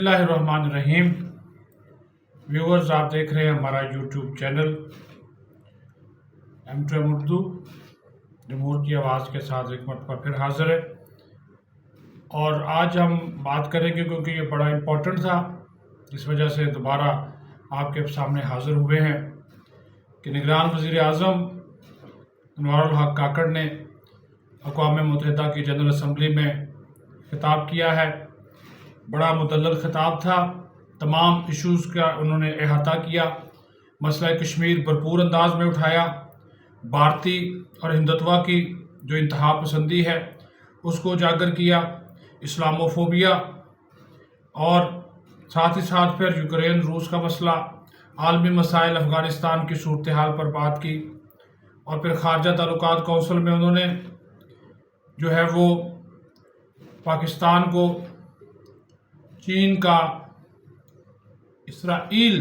बिस्मिल्लाहिर्रहमानिर्रहीम। व्यूअर्स, आप देख रहे हैं हमारा यूट्यूब चैनल M2M उर्दू। जमहूर की आवाज़ के साथ एक मरतबा फिर हाज़िर है और आज हम बात करेंगे क्योंकि ये बड़ा इम्पोर्टेंट था, इस वजह से दोबारा आपके सामने हाज़िर हुए हैं कि निगरान वज़ीर आज़म अनवारुल हक काकड़ ने अक़वाम मुत्तहिदा की जनरल असम्बली में खिताब किया है। बड़ा मुदल्लल खिताब था, तमाम इश्यूज़ का उन्होंने अहाता किया, मसला कश्मीर भरपूर अंदाज में उठाया, भारतीय और हिंदुत्व की जो इंतहा पसंदी है उसको उजागर किया, इस्लामोफोबिया और साथ ही साथ फिर यूक्रेन रूस का मसला, आलमी मसाइल, अफ़गानिस्तान की सूरत हाल पर बात की और फिर खारजा ताल्लुकात कौंसिल में उन्होंने जो है वो पाकिस्तान को चीन का इसराइल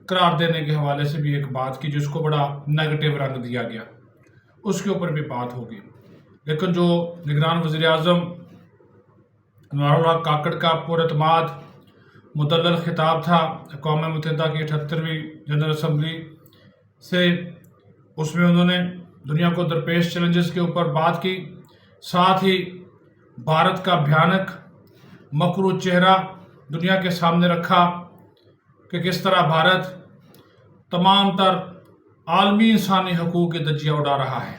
करार देने के हवाले से भी एक बात की जिसको बड़ा नेगेटिव रंग दिया गया, उसके ऊपर भी बात होगी। लेकिन जो निगरान वज़ीर आज़म अनवारुल हक काकड़ का पुरएतमाद मुदल्लल खिताब था अक़वाम मुत्तहिदा की 78वीं जनरल असम्बली से, उसमें उन्होंने दुनिया को दरपेश चैलेंजेस के ऊपर बात की, साथ ही भारत का भयानक मकरू चेहरा दुनिया के सामने रखा कि किस तरह भारत तमाम तर आलमी इंसानी हकूक़ की धज्जियाँ उड़ा रहा है।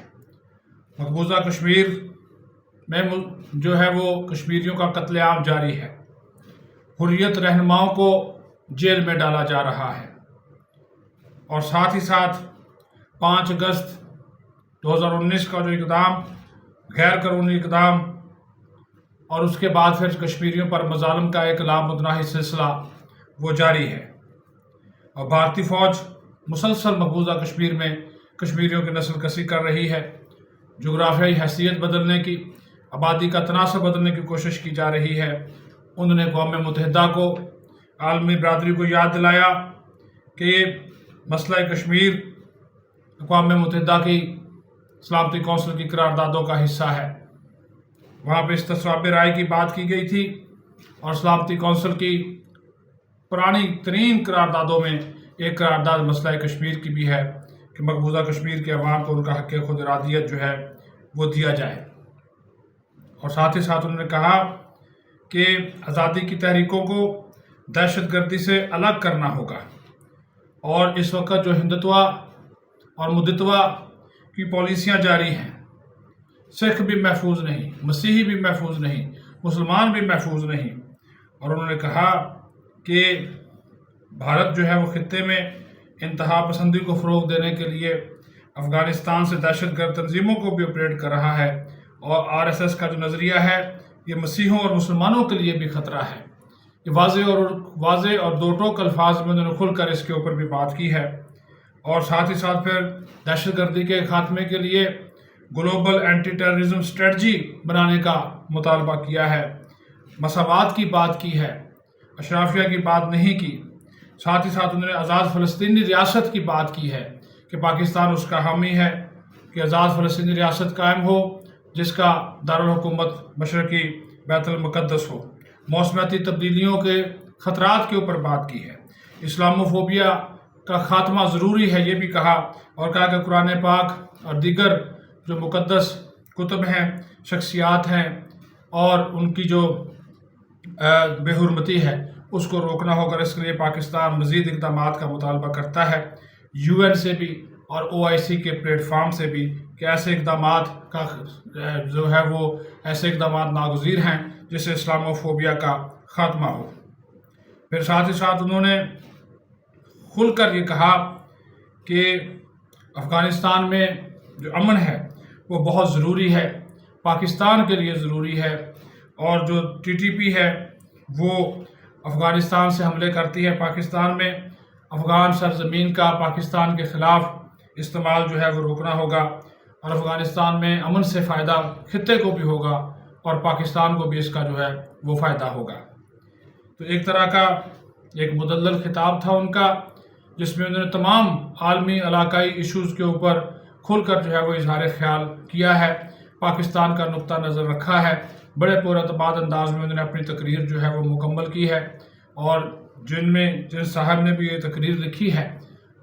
मकबूजा कश्मीर में जो है वो कश्मीरियों का कत्लेआम जारी है, हुर्रियत रहनुमाओं को जेल में डाला जा रहा है और साथ ही साथ 5 अगस्त 2019 का जो इक़दाम, गैर कानूनी इक़दाम और उसके बाद फिर कश्मीरियों पर मज़ालिम का एक लामुतनाही सिलसिला वो जारी है और भारतीय फ़ौज मुसलसल मकबूजा कश्मीर में कश्मीरियों की नस्ल कसी कर रही है। जोग्राफियाई हैसियत बदलने की, आबादी का तनासब बदलने की कोशिश की जा रही है। उन्होंने अक़वाम मुत्तहिदा को, आलमी बरादरी को याद दिलाया कि ये मसला कश्मीर अक़वाम मुत्तहिदा की सलामती कौंसिल की करारदादों का हिस्सा है। वहाँ पर इस्तिस्वाब राय की बात की गई थी और सलामती कौंसिल की पुरानी तरीन करारदादों में एक करारदाद मसला कश्मीर की भी है कि मकबूजा कश्मीर के अवाम को उनका हक़ खुद इरादियत जो है वो दिया जाए। और साथ ही साथ उन्होंने कहा कि आज़ादी की तहरीकों को दहशत गर्दी से अलग करना होगा और इस वक्त जो हिंदुत्व और मुद्दत्व की पॉलिसियाँ जारी हैं, सिख भी महफूज नहीं, मसीही भी महफूज नहीं, मुसलमान भी महफूज नहीं। और उन्होंने कहा कि भारत जो है वो खित्ते में इंतहा पसंदी को फ़रोग़ देने के लिए अफ़गानिस्तान से दहशतगर्द तंजीमों को भी ऑपरेट कर रहा है और RSS का जो नज़रिया है ये मसीहों और मुसलमानों के लिए भी ख़तरा है। ये वाज़े और दो टोक अल्फाज में उन्होंने खुलकर इसके ऊपर भी बात की है और साथ ही साथ फिर दहशतगर्दी के खात्मे के लिए ग्लोबल एंटी टेररिज्म स्ट्रेटजी बनाने का मुतालबा किया है, मसावात की बात की है, अशराफिया की बात नहीं की। साथ ही साथ उन्होंने आज़ाद फ़लस्तीनी रियासत की बात की है कि पाकिस्तान उसका हामी है कि आज़ाद फ़लस्तीनी रियासत कायम हो जिसका दारुल हुकूमत मशरक़ी बैतुल मुक़द्दस हो। मौसमियाती तब्दीलियों के ख़तरात के ऊपर बात की है, इस्लामोफोबिया का ख़ात्मा ज़रूरी है ये भी कहा और कहा कि कुरान पाक और दीगर जो मुक़द्दस कुतुब हैं, शख्सियात हैं और उनकी जो बेहुरमती है उसको रोकना होगा। इसके लिए पाकिस्तान मज़ीद इक़दामात का मुतालबा करता है UN से भी और OIC के प्लेटफार्म से भी कि ऐसे इक़दामात का जो है वो ऐसे इक़दामात नागुज़ीर हैं जिससे इस्लामोफोबिया का ख़ात्मा हो। फिर साथ ही साथ उन्होंने खुलकर ये कहा कि अफ़गानिस्तान में जो अमन है वो बहुत ज़रूरी है, पाकिस्तान के लिए ज़रूरी है और जो TTP है वो अफ़गानिस्तान से हमले करती है। पाकिस्तान में अफ़गान सरज़मीन का पाकिस्तान के ख़िलाफ़ इस्तेमाल जो है वो रोकना होगा और अफ़गानिस्तान में अमन से फ़ायदा खित्ते को भी होगा और पाकिस्तान को भी इसका जो है वो फ़ायदा होगा। तो एक तरह का एक मुदल्लल खिताब था उनका जिसमें उन्होंने तमाम आलमी इलाकाई इशूज़ के ऊपर खुलकर जो है वो इजहार ख्याल किया है, पाकिस्तान का नुक्ता नज़र रखा है। बड़े पुरअतमाद अंदाज में उन्होंने अपनी तकरीर जो है वो मुकम्मल की है اور جن صاحب نے بھی یہ تقریر لکھی ہے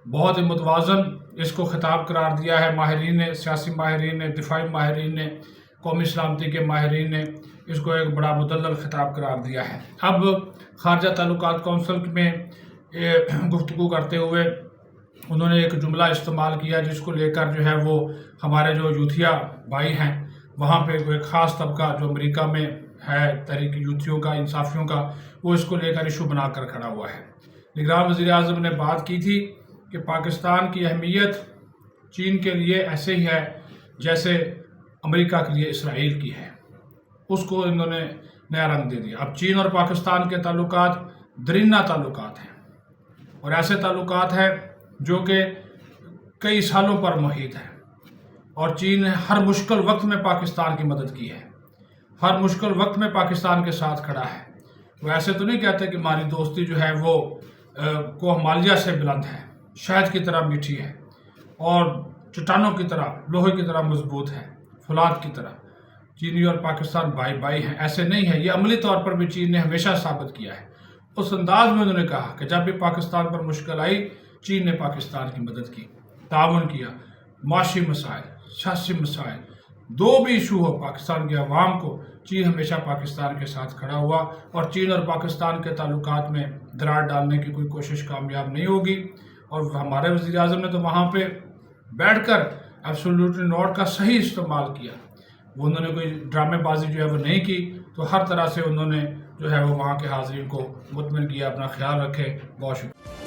بہت ہی متوازن اس کو خطاب قرار دیا ہے. ماہرین نے، سیاسی ماہرین نے، دفاعی ماہرین نے، قومی سلامتی کے ماہرین نے اس کو ایک بڑا مدلل خطاب قرار دیا ہے. اب خارجہ تعلقات کونسل میں گفتگو کرتے ہوئے انہوں نے ایک جملہ استعمال کیا جس کو لے کر جو ہے وہ ہمارے جو یوتھیا بھائی ہیں وہاں پہ ایک خاص طبقہ جو امریکہ میں ہے تحریک یوتھیوں کا، انصافیوں کا، وہ اس کو لے کر ایشو بنا کر کھڑا ہوا ہے. نگران وزیر اعظم نے بات کی تھی کہ پاکستان کی اہمیت چین کے لیے ایسے ہی ہے جیسے امریکہ کے لیے اسرائیل کی ہے. اس کو انہوں نے نیا رنگ دے دیا. اب چین اور پاکستان کے تعلقات درینہ تعلقات ہیں اور ایسے تعلقات ہیں جو کہ کئی سالوں پر محیط ہیں، اور چین نے ہر مشکل وقت میں پاکستان کی مدد کی ہے، ہر مشکل وقت میں پاکستان کے ساتھ کھڑا ہے. وہ ایسے تو نہیں کہتے کہ ہماری دوستی جو ہے وہ کوہ ہمالیہ سے بلند ہے، شہد کی طرح میٹھی ہے اور چٹانوں کی طرح، لوہے کی طرح مضبوط ہے، فولاد کی طرح. چینی اور پاکستان بھائی بھائی ہیں، ایسے نہیں ہے. یہ عملی طور پر بھی چین نے ہمیشہ ثابت کیا ہے. اس انداز میں انہوں نے کہا کہ جب بھی پاکستان پر مشکل آئی چین نے پاکستان کی مدد کی، تعاون کیا. معاشی مسائل، سیاسی مسائل، دو بھی ایشو ہو پاکستان کے عوام کو، چین ہمیشہ پاکستان کے ساتھ کھڑا ہوا. اور چین اور پاکستان کے تعلقات میں دراڑ ڈالنے کی کوئی کوشش کامیاب نہیں ہوگی. اور ہمارے وزیر اعظم نے تو وہاں پہ بیٹھ کر ایبسولوٹلی نوٹ کا صحیح استعمال کیا. وہ انہوں نے کوئی ڈرامے بازی جو ہے وہ نہیں کی. تو ہر طرح سے انہوں نے جو ہے وہ وہاں کے حاضرین کو مطمئن کیا. اپنا خیال رکھے. بہت شکریہ.